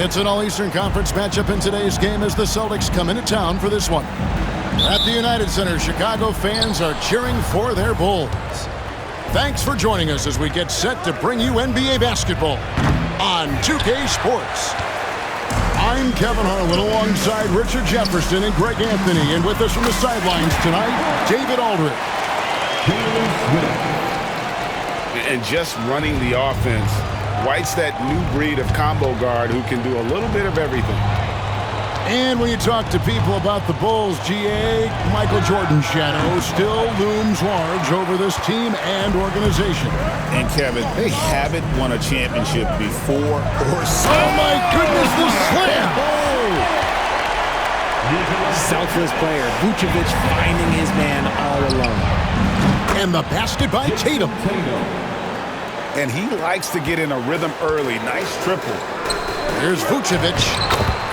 It's an All-Eastern Conference matchup in today's game as the Celtics come into town for this one. At the United Center, Chicago fans are cheering for their Bulls. Thanks for joining us as we get set to bring you NBA basketball on 2K Sports. I'm Kevin Harlan alongside Richard Jefferson and Greg Anthony, and with us from the sidelines tonight, David Aldridge. And just running the offense, White's that new breed of combo guard who can do a little bit of everything. And when you talk to people about the Bulls, GA, Michael Jordan's shadow still looms large over this team and organization. And Kevin, they haven't won a championship before or since. Oh my goodness, the slam! Selfless player, Vucevic finding his man all alone. And the basket by Tatum. And he likes to get in a rhythm early. Nice triple. Here's Vucevic.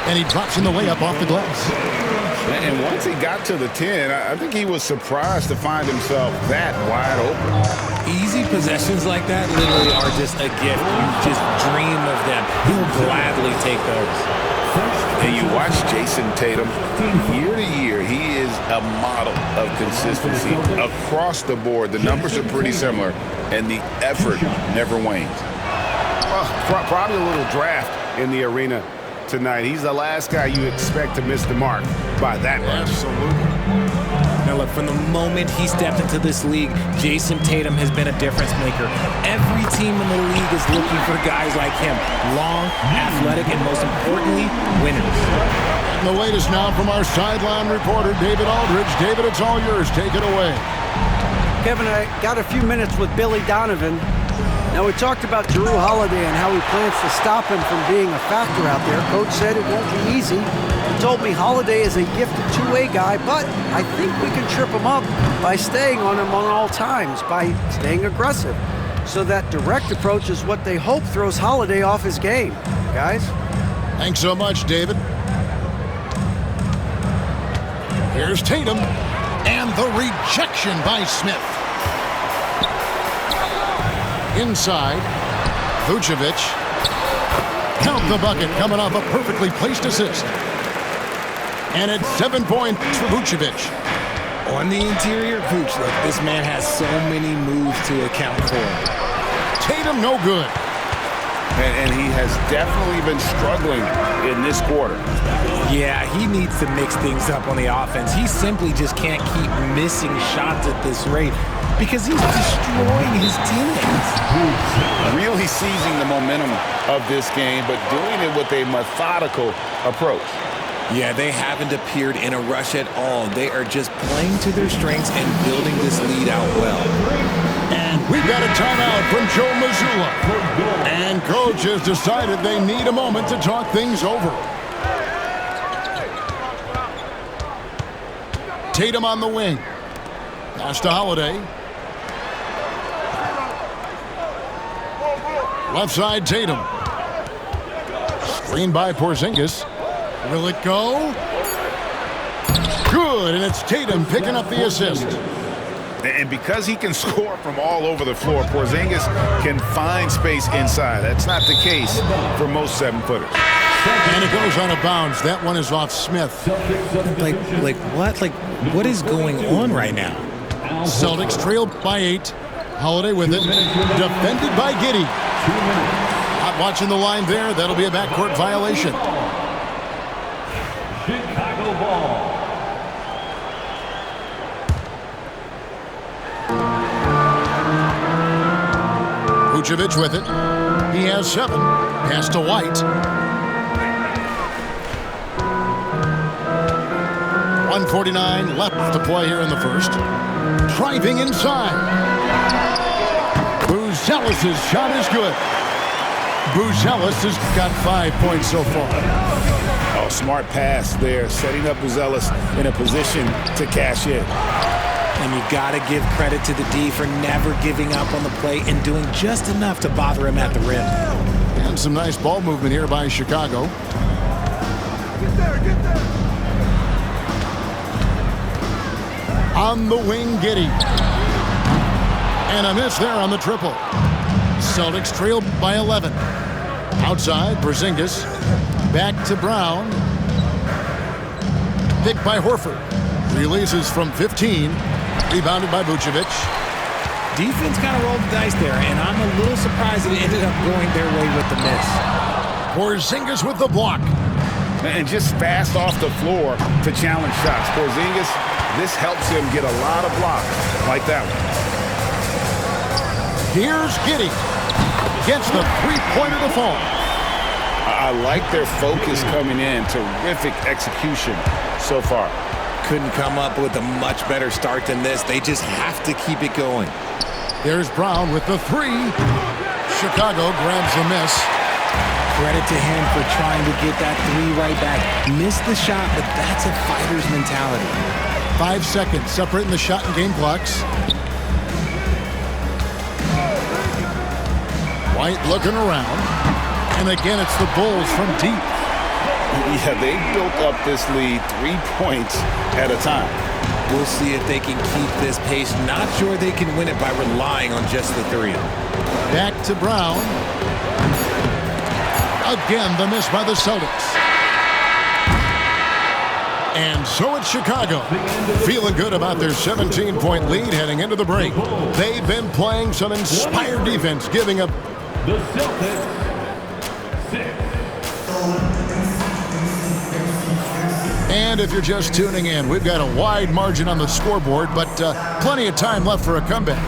And he drops in the layup off the glass. And once he got to the 10, I think he was surprised to find himself that wide open. Easy possessions like that literally are just a gift. You just dream of them. He'll gladly take those. And you watch Jason Tatum, year to year, he is a model of consistency across the board. The numbers are pretty similar, and the effort never wanes. Probably a little draft in the arena tonight. He's the last guy you expect to miss the mark by that much. Absolutely. Now look, from the moment he stepped into this league, Jason Tatum has been a difference maker. Every team in the league is looking for guys like him. Long, athletic, and most importantly, winners. And the latest now from our sideline reporter, David Aldridge. David, it's all yours. Take it away. Kevin, I got a few minutes with Billy Donovan. Now, we talked about Jrue Holiday and how he plans to stop him from being a factor out there. Coach said it won't be easy. He told me Holiday is a gifted two-way guy, but I think we can trip him up by staying on him on all times, by staying aggressive. So that direct approach is what they hope throws Holiday off his game. Guys? Thanks so much, David. Here's Tatum. And the rejection by Smith. Inside, Vucevic. Count the bucket, coming off a perfectly placed assist. And it's 7 points for Vucevic. On the interior, Vuce, look, this man has so many moves to account for. Tatum, no good. And he has definitely been struggling in this quarter. Yeah, he needs to mix things up on the offense. He simply just can't keep missing shots at this rate because he's destroying his teammates. Really seizing the momentum of this game, but doing it with a methodical approach. Yeah, they haven't appeared in a rush at all. They are just playing to their strengths and building this lead out well. And we've got a timeout from Joe Mazzulla. And coach has decided they need a moment to talk things over. Tatum on the wing. Pass to Holiday. Left side, Tatum. Screen by Porzingis. Will it go? Good, and it's Tatum picking up the assist. And because he can score from all over the floor, Porzingis can find space inside. That's not the case for most seven-footers. And it goes out of bounds. That one is off Smith. Like what? Like, what is going on right now? Celtics trail by 8. Holiday with it. Defended by Giddey. Not watching the line there. That'll be a backcourt violation. Chicago ball. Vucevic with it. He has 7. Pass to White. 1:49 left to play here in the first. Driving inside. Buzelis' shot is good. Buzelis has got 5 points so far. Oh, smart pass there, setting up Buzelis in a position to cash in. And you got to give credit to the D for never giving up on the play and doing just enough to bother him at the rim. And some nice ball movement here by Chicago. Get there. On the wing, Giddey. And a miss there on the triple. Celtics trail by 11. Outside, Porzingis. Back to Brown. Picked by Horford. Releases from 15. Rebounded by Vucevic. Defense kind of rolled the dice there, and I'm a little surprised that it ended up going their way with the miss. Porzingis with the block. And just fast off the floor to challenge shots. Porzingis, this helps him get a lot of blocks like that one. Here's Giddey. Gets the three-pointer to fall. I like their focus coming in. Terrific execution so far. Couldn't come up with a much better start than this. They just have to keep it going. There's Brown with the three. Chicago grabs the miss. Credit to him for trying to get that three right back. Missed the shot, but that's a fighter's mentality. 5 seconds separating the shot and game clocks. White looking around. And again, it's the Bulls from deep. Yeah, they built up this lead 3 points at a time. We'll see if they can keep this pace. Not sure they can win it by relying on just the three. Back to Brown. Again, the miss by the Celtics. And so it's Chicago. Feeling good about their 17-point lead heading into the break. They've been playing some inspired defense, giving up the Celtics 6. And if you're just tuning in, we've got a wide margin on the scoreboard, but plenty of time left for a comeback.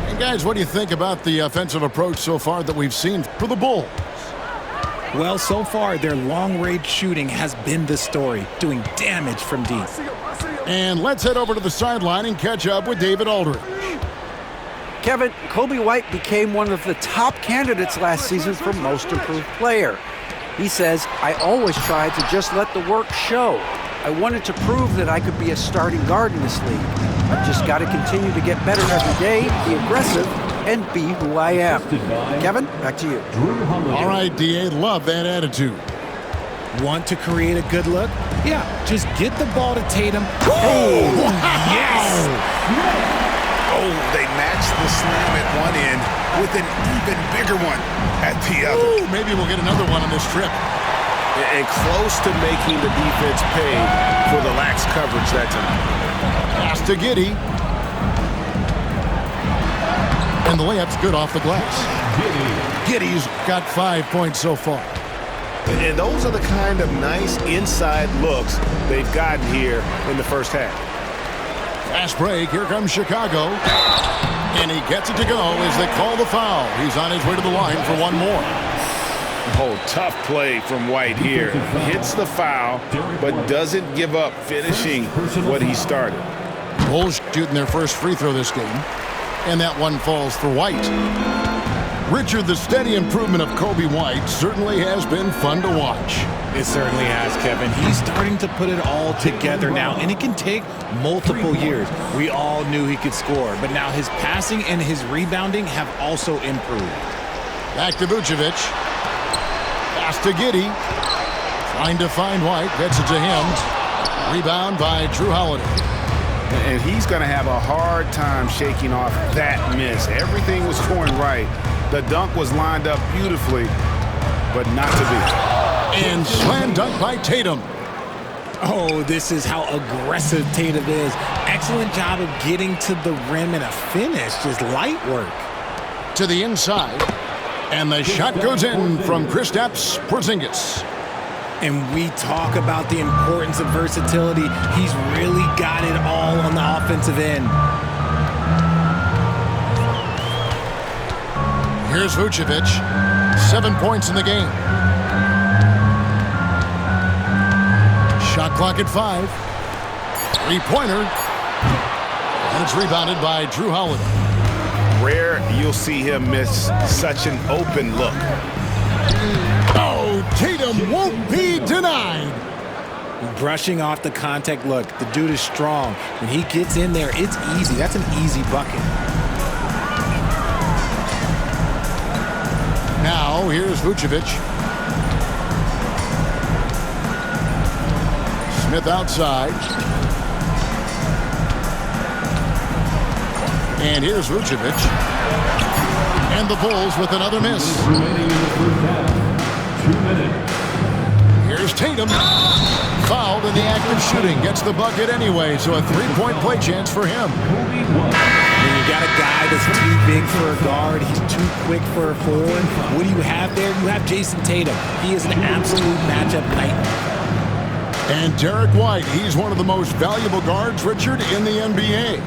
And guys, what do you think about the offensive approach so far that we've seen for the Bulls? Well, so far, their long-range shooting has been the story, doing damage from deep. And let's head over to the sideline and catch up with David Aldridge. Kevin, Coby White became one of the top candidates last season for Most Improved Player. He says, I always tried to just let the work show. I wanted to prove that I could be a starting guard in this league. I've just got to continue to get better every day, be aggressive, and be who I am. Kevin, back to you. All right, D.A., love that attitude. Want to create a good look? Yeah, just get the ball to Tatum. Oh, Yes! Oh, they matched the slam at one end with an even bigger one at the other. Ooh, maybe we'll get another one on this trip. And close to making the defense pay for the lax coverage that time. Pass to Giddey. And the layup's good off the glass. Giddey's got 5 points so far. And those are the kind of nice inside looks they've gotten here in the first half. Fast break. Here comes Chicago. And he gets it to go as they call the foul. He's on his way to the line for one more. Oh, tough play from White here. Hits the foul, but doesn't give up finishing what he started. Bulls shooting their first free throw this game. And that one falls for White. Richard, the steady improvement of Coby White certainly has been fun to watch. It certainly has, Kevin. He's starting to put it all together now, and it can take multiple years. We all knew he could score, but now his passing and his rebounding have also improved. Back to Vucevic. Pass to Giddey. Trying to find White. Gets it to him. Rebound by Jrue Holiday. And he's going to have a hard time shaking off that miss. Everything was going right. The dunk was lined up beautifully, but not to be. And slam dunk by Tatum. Oh, this is how aggressive Tatum is. Excellent job of getting to the rim and a finish. Just light work. To the inside. And the shot goes in from Kristaps Porzingis. And we talk about the importance of versatility. He's really got it all on the offensive end. Here's Vucevic. 7 points in the game. Shot clock at 5. Three-pointer. And it's rebounded by Jrue Holiday. Rare you'll see him miss such an open look. Oh, Tatum won't be denied. Brushing off the contact look. The dude is strong. When he gets in there, it's easy. That's an easy bucket. Now, here's Vucevic. Smith outside. And here's Vucevic. And the Bulls with another miss. Here's Tatum. Fouled in the act of shooting. Gets the bucket anyway, so a three-point play chance for him. When you got a guy that's too big for a guard, he's too quick for a forward. What do you have there? You have Jason Tatum. He is an absolute matchup nightmare. And Derek White, he's one of the most valuable guards, Richard, in the NBA.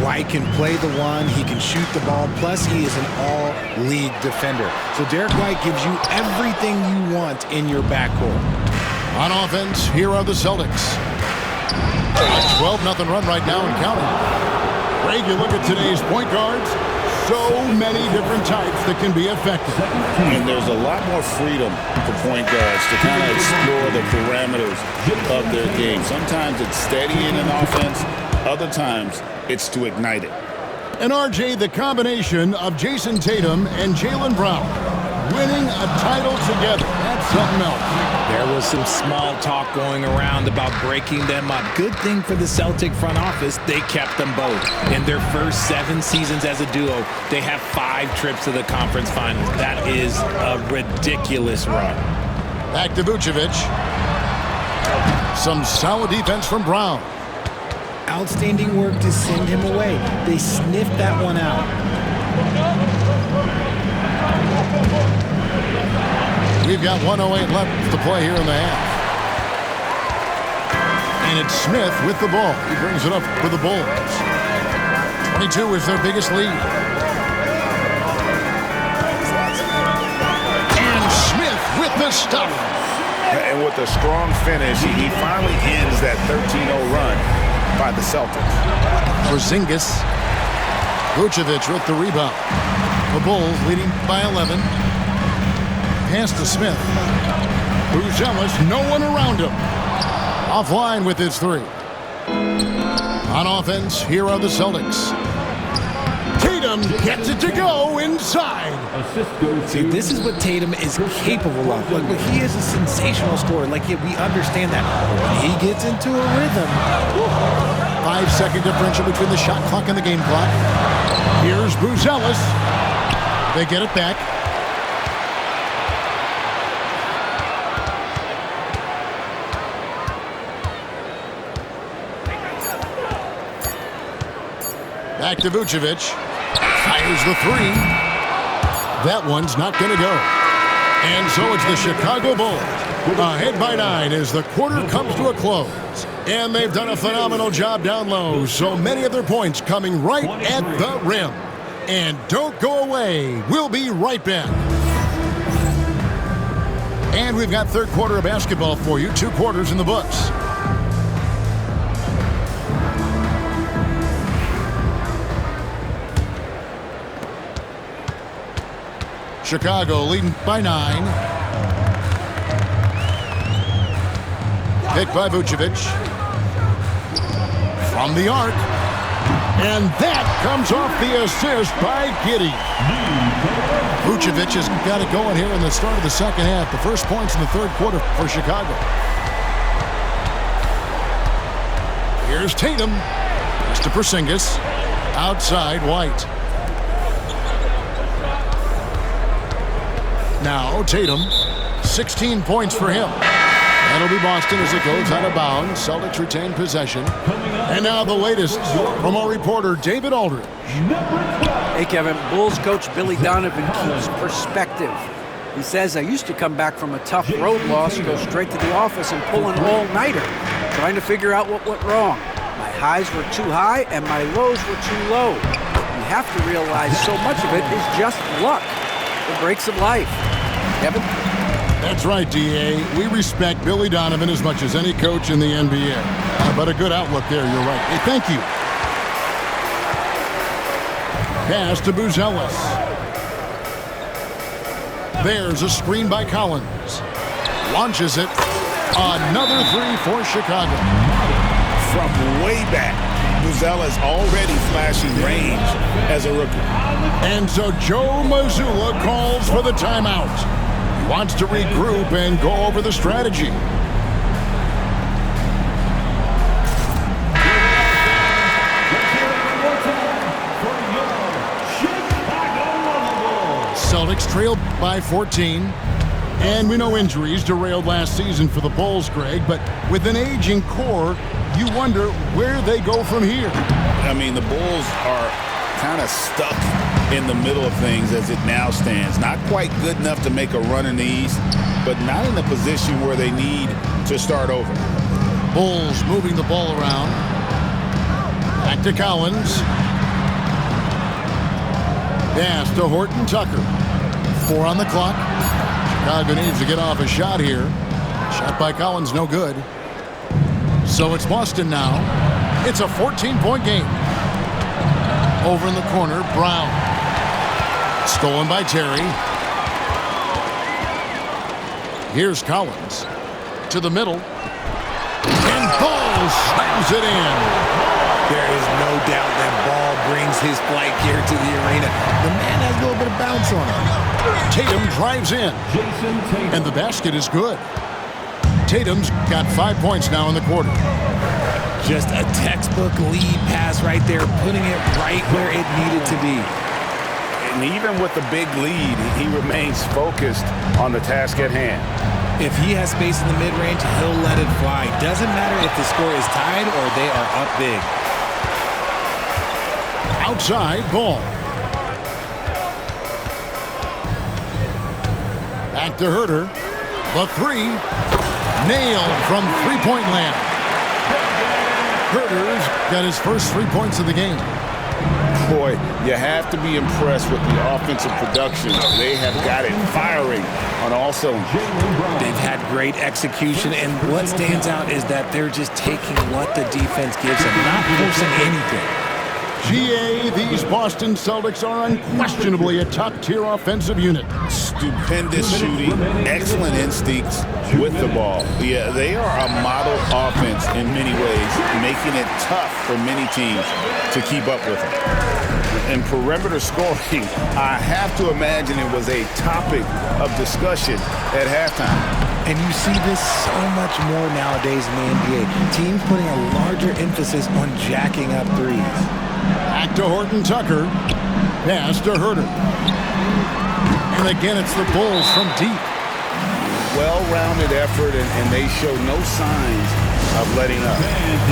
White can play the one, he can shoot the ball, plus he is an all-league defender. So Derek White gives you everything you want in your backcourt. On offense, here are the Celtics. A 12-0 run right now and counting. Greg, you look at today's point guards, so many different types that can be effective. And there's a lot more freedom for point guards to kind of explore the parameters of their game. Sometimes it's steadying an offense. Other times, it's to ignite it. And RJ, the combination of Jason Tatum and Jaylen Brown winning a title together. That's something else. There was some small talk going around about breaking them up. Good thing for the Celtic front office, they kept them both. In their first 7 seasons as a duo, they have 5 trips to the conference finals. That is a ridiculous run. Back to Vucevic. Some solid defense from Brown. Outstanding work to send him away. They sniffed that one out. We've got 1:08 left to play here in the half. And it's Smith with the ball. He brings it up for the Bulls. 22 is their biggest lead. And Smith with the stuff. And with a strong finish, he finally ends that 13-0 run by the Celtics. Porzingis. Vucevic with the rebound. The Bulls leading by 11. Pass to Smith. Buzelis, no one around him. Offline with his 3. On offense, here are the Celtics. Tatum gets it to go inside. See, this is what Tatum is capable of. Look, he is a sensational scorer. Like, we understand that. When he gets into a rhythm. 5-second differential between the shot clock and the game clock. Here's Buzelis. They get it back. Back to Vucevic. Fires the 3. That one's not going to go. And so it's the Chicago Bulls ahead by 9 as the quarter comes to a close. And they've done a phenomenal job down low. So many of their points coming right at the rim. And don't go away. We'll be right back. And we've got third quarter of basketball for you. 2 quarters in the books. Chicago leading by 9. Picked by Vucevic. From the arc. And that comes off the assist by Giddey. Vucevic has got it going here in the start of the second half. The first points in the third quarter for Chicago. Here's Tatum. Pass to Porzingis. Outside White. Now Tatum, 16 points for him. That'll be Boston as it goes out of bounds. Celtics retain possession. And now the latest from our reporter, David Aldridge. Hey, Kevin, Bulls coach Billy Donovan keeps perspective. He says, I used to come back from a tough road loss, go straight to the office and pull an all-nighter, trying to figure out what went wrong. My highs were too high and my lows were too low. You have to realize so much of it is just luck. The breaks of life. Kevin? That's right, D.A. We respect Billy Donovan as much as any coach in the NBA. But a good outlook there, you're right. Hey, thank you. Pass to Buzelis. There's a screen by Collins. Launches it. Another 3 for Chicago. From way back, Buzelis already flashing range as a rookie. And so Joe Mazzulla calls for the timeout. He wants to regroup and go over the strategy. Celtics trailed by 14. And we know injuries derailed last season for the Bulls, Greg, but with an aging core, you wonder where they go from here. I mean, the Bulls are kind of stuck in the middle of things as it now stands. Not quite good enough to make a run in the East, but not in a position where they need to start over. Bulls moving the ball around. Back to Collins. Pass to Horton Tucker. 4 on the clock. Chicago needs to get off a shot here. Shot by Collins, no good. So it's Boston now. It's a 14-point game. Over in the corner, Brown. Stolen by Terry. Here's Collins. To the middle. And Ball slams it in. There is no doubt that Ball brings his flight here to the arena. The man has a little bit of bounce on him. Tatum drives in. Jason Tatum. And the basket is good. Tatum's got 5 points now in the quarter. Just a textbook lead pass right there, putting it right where it needed to be. And even with the big lead, he remains focused on the task at hand. If he has space in the mid-range, he'll let it fly. Doesn't matter if the score is tied or they are up big. Outside Ball. Back to Herter. The 3. Nailed from three-point land. Herter's got his first 3 points of the game. Boy, you have to be impressed with the offensive production. They have got it firing on all cylinders. They've had great execution, and what stands out is that they're just taking what the defense gives them, not forcing anything. GA, these Boston Celtics are unquestionably a top-tier offensive unit. Stupendous shooting, excellent instincts with the ball. Yeah, they are a model offense in many ways, making it tough for many teams to keep up with them. And perimeter scoring, I have to imagine it was a topic of discussion at halftime. And you see this so much more nowadays in the NBA. Teams putting a larger emphasis on jacking up threes. Back to Horton Tucker. Pass to Herter. And again, it's the Bulls from deep. Well-rounded effort, and they show no signs of letting up.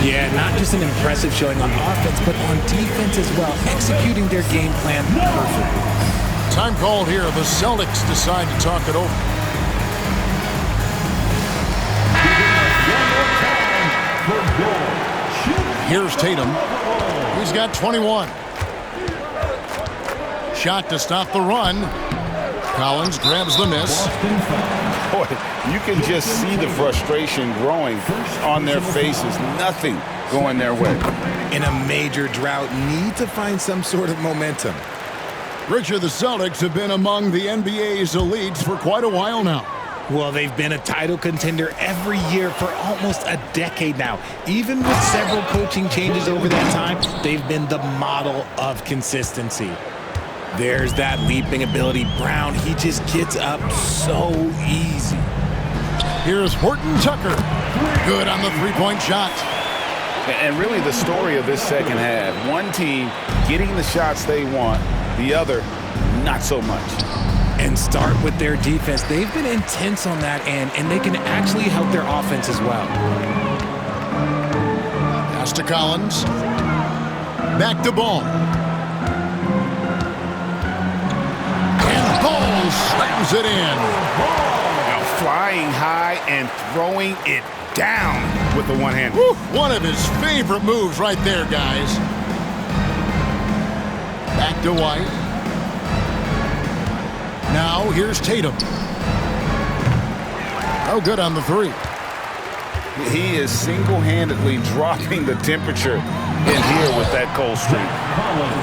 Yeah, not just an impressive showing on offense, but on defense as well, executing their game plan perfectly. Time called here. The Celtics decide to talk it over. Here's Tatum. He's got 21. Shot to stop the run. Collins grabs the miss. Boy, you can just see the frustration growing on their faces. Nothing going their way. In a major drought, need to find some sort of momentum. Richard, the Celtics have been among the NBA's elites for quite a while now. Well, they've been a title contender every year for almost a decade now. Even with several coaching changes over that time, they've been the model of consistency. There's that leaping ability. Brown, he just gets up so easy. Here's Horton Tucker. Good on the three-point shot. And really the story of this second half, one team getting the shots they want, the other not so much. And start with their defense. They've been intense on that end, and they can actually help their offense as well. Pass to Collins. Back to Ball. And Ball slams it in. Now flying high and throwing it down with the one-hand. One of his favorite moves right there, guys. Back to White. Now here's Tatum. Oh, good on the 3. He is single-handedly dropping the temperature in here with that cold streak.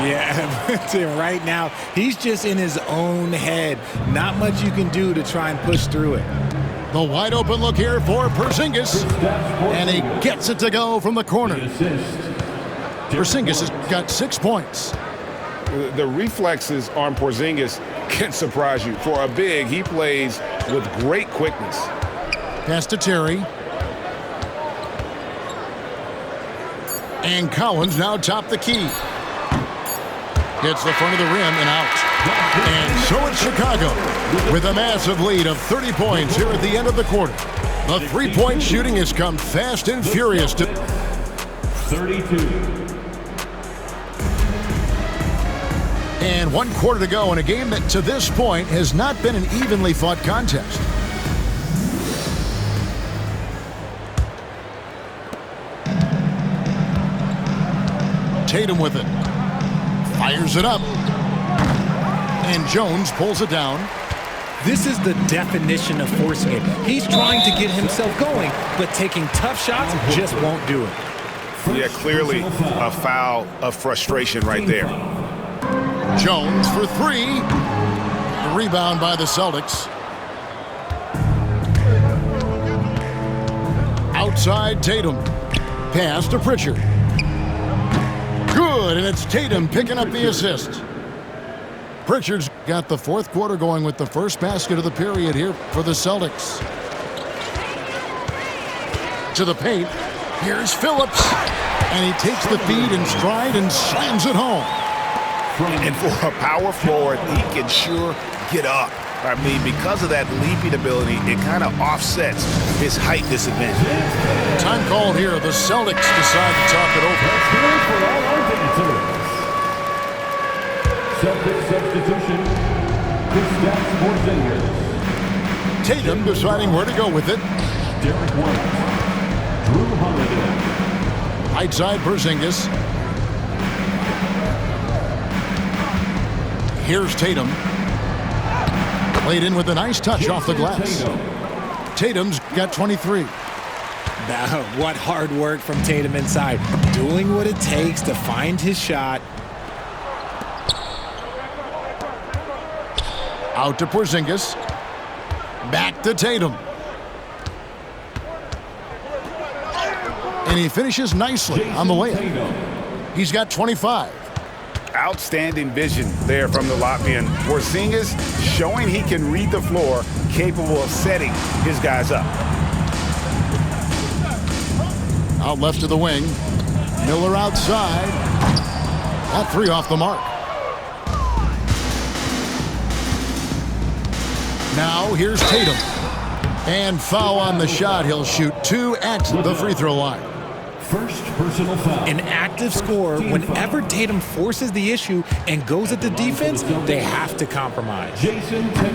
Yeah, right now, he's just in his own head. Not much you can do to try and push through it. The wide open look here for Porzingis. And he gets it to go from the corner. Porzingis has got 6 points. The reflexes on Porzingis can surprise you. For a big, he plays with great quickness. Pass to Terry. And Collins now top the key. Hits the front of the rim and out. And so it's Chicago with a massive lead of 30 points here at the end of the quarter. The three-point shooting has come fast and furious to 32. And 1 quarter to go in a game that to this point has not been an evenly fought contest. Tatum with it. Fires it up. And Jones pulls it down. This is the definition of forcing it. He's trying to get himself going, but taking tough shots just won't do it. Yeah, clearly a foul of frustration right there. Jones for three. The rebound by the Celtics. Outside Tatum. Pass to Pritchard. Good, and it's Tatum picking up the assist. Pritchard's got the fourth quarter going with the first basket of the period here for the Celtics. To the paint. Here's Phillips. And he takes the feed in stride and slams it home. And for a power forward, he can sure get up. I mean, because of that leaping ability, it kind of offsets his height disadvantage. Time called here. The Celtics decide to talk it over. For all our visitors. Celtics substitution. Kristaps Porzingis. Tatum deciding where to go with it. Derek White. Drew Holiday. Right side Porzingis. Here's Tatum. Played in with a nice touch off the glass. Tatum's got 23. What hard work from Tatum inside. Doing what it takes to find his shot. Out to Porzingis. Back to Tatum. And he finishes nicely on the layup. He's got 25. Outstanding vision there from the Latvian. Porzingis showing he can read the floor, capable of setting his guys up. Out left to the wing. Miller outside. That three off the mark. Now here's Tatum. And foul on the shot. He'll shoot two at the free throw line. First personal foul. An active scorer, whenever Tatum forces the issue and goes at the defense, they have to compromise.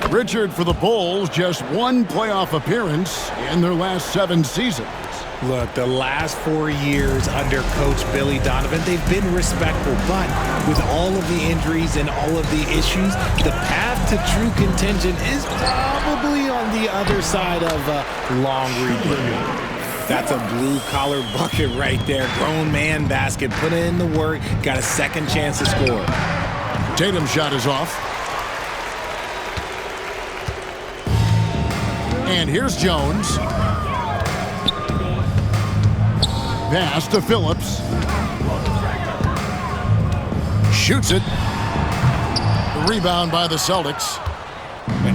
Richard for the Bulls, just one playoff appearance in their last 7 seasons. Look, the last 4 years under Coach Billy Donovan, they've been respectful, but with all of the injuries and all of the issues, the path to true contention is probably on the other side of a long rebuild. That's a blue-collar bucket right there. Grown man basket. Put in the work. Got a second chance to score. Tatum's shot is off. And here's Jones. Pass to Phillips. Shoots it. Rebound by the Celtics.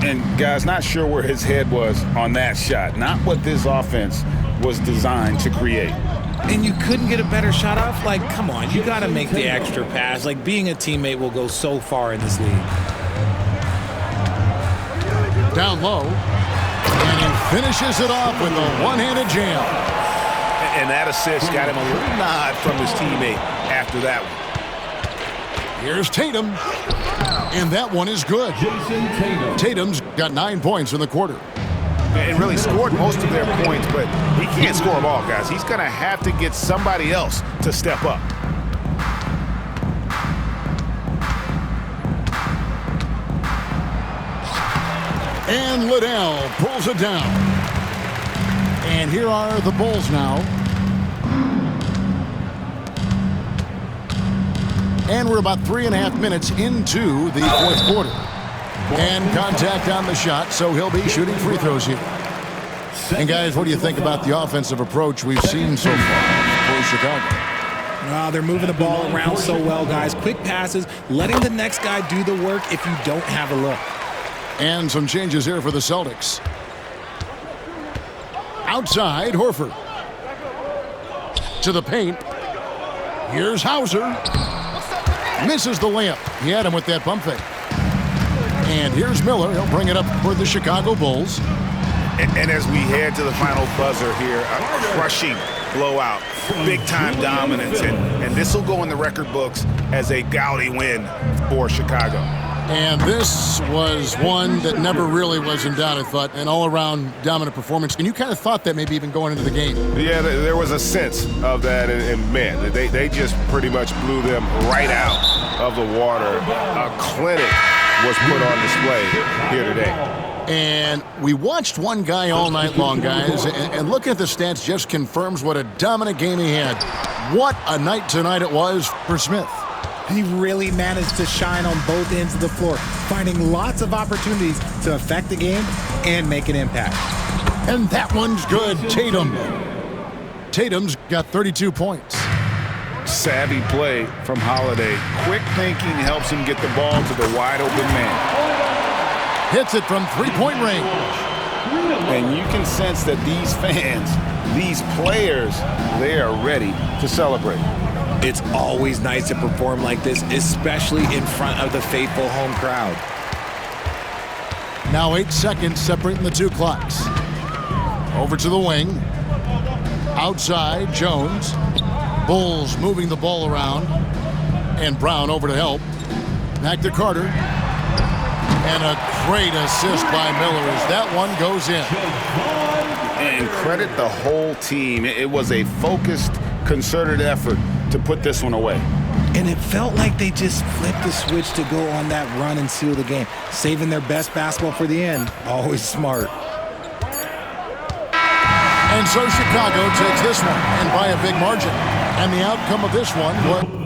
And guys, not sure where his head was on that shot. Not what this offense was designed to create. And you couldn't get a better shot off? Like, come on, you got to make the extra pass. Like, being a teammate will go so far in this league. Down low. And he finishes it off with a one-handed jam. And that assist got him a little nod from his teammate after that one. Here's Tatum. And that one is good. Jason Tatum. Tatum's got 9 points in the quarter. And really scored most of their points, but he can't score them all, guys. He's going to have to get somebody else to step up. And Liddell pulls it down. And here are the Bulls now. And we're about 3.5 minutes into the fourth quarter. And contact on the shot, so he'll be shooting free throws here. And guys, what do you think about the offensive approach we've seen so far for Chicago? They're moving the ball around so well, guys. Quick passes, letting the next guy do the work if you don't have a look. And some changes here for the Celtics. Outside, Horford. To the paint. Here's Hauser. Misses the layup. He had him with that pump fake. And here's Miller. He'll bring it up for the Chicago Bulls. And as we head to the final buzzer here, a crushing blowout, big-time dominance, and this will go in the record books as a gaudy win for Chicago. And this was one that never really was in doubt, I thought, an all-around dominant performance. And you kind of thought that maybe even going into the game. Yeah, there was a sense of that, and man, they just pretty much blew them right out of the water. A clinic was put on display here today. And we watched one guy all night long, guys, and looking at the stats just confirms what a dominant game he had. What a night tonight it was for Smith. He really managed to shine on both ends of the floor, finding lots of opportunities to affect the game and make an impact. And that one's good, Tatum. Tatum's got 32 points. Savvy play from Holiday. Quick thinking helps him get the ball to the wide open man. Hits it from three-point range. And you can sense that these fans, these players, they are ready to celebrate. It's always nice to perform like this, especially in front of the faithful home crowd. Now 8 seconds separating the two clocks. Over to the wing. Outside, Jones. Bulls moving the ball around. And Brown over to help. Back to Carter. And a great assist by Miller as that one goes in. And credit the whole team. It was a focused, concerted effort to put this one away. And it felt like they just flipped the switch to go on that run and seal the game. Saving their best basketball for the end. Always smart. And so Chicago takes this one, and by a big margin. And the outcome of this one was